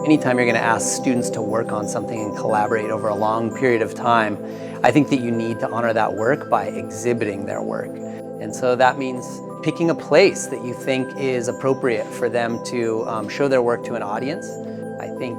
Anytime you're going to ask students to work on something and collaborate over a long period of time, I think that you need to honor that work by exhibiting their work. And so that means picking a place that you think is appropriate for them to show their work to an audience. I think,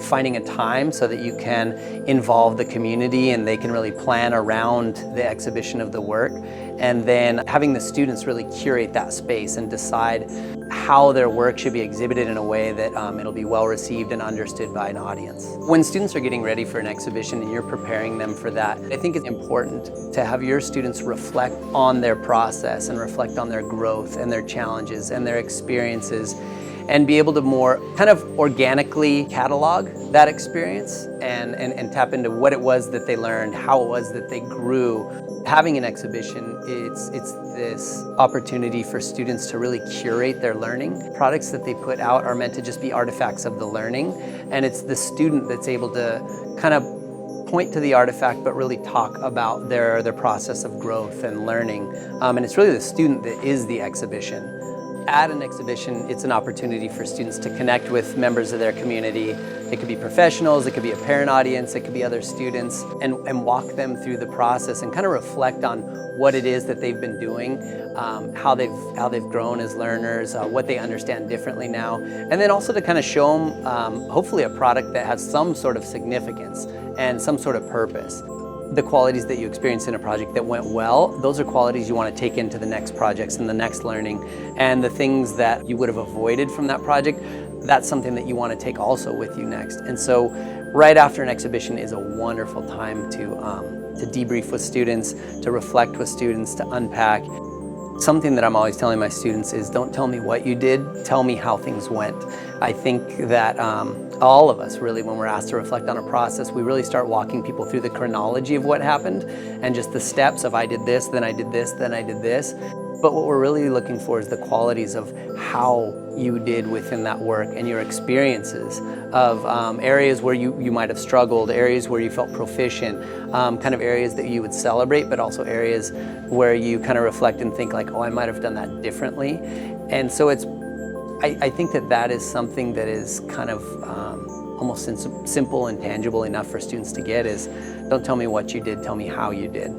finding a time so that you can involve the community and they can really plan around the exhibition of the work, and then having the students really curate that space and decide how their work should be exhibited in a way that it'll be well received and understood by an audience. When students are getting ready for an exhibition and you're preparing them for that, I think it's important to have your students reflect on their process and reflect on their growth and their challenges and their experiences, and be able to more kind of organically catalog that experience and tap into what it was that they learned, how it was that they grew. Having an exhibition, it's this opportunity for students to really curate their learning. Products that they put out are meant to just be artifacts of the learning, and it's the student that's able to kind of point to the artifact but really talk about their process of growth and learning. And it's really the student that is the exhibition. At an exhibition, it's an opportunity for students to connect with members of their community. It could be professionals, it could be a parent audience, it could be other students, and walk them through the process and kind of reflect on what it is that they've been doing, how they've grown as learners, what they understand differently now, and then also to kind of show them hopefully a product that has some sort of significance and some sort of purpose. The qualities that you experience in a project that went well, those are qualities you want to take into the next projects and the next learning. And the things that you would have avoided from that project, that's something that you want to take also with you next. And so right after an exhibition is a wonderful time to debrief with students, to reflect with students, to unpack. Something that I'm always telling my students is, don't tell me what you did, tell me how things went. I think that all of us really, when we're asked to reflect on a process, we really start walking people through the chronology of what happened and just the steps of I did this, then I did this, then I did this. But what we're really looking for is the qualities of how you did within that work and your experiences of areas where you might have struggled, areas where you felt proficient, kind of areas that you would celebrate, but also areas where you kind of reflect and think like, oh, I might have done that differently. And so I think that is something that is kind of almost simple and tangible enough for students to get is, don't tell me what you did, tell me how you did.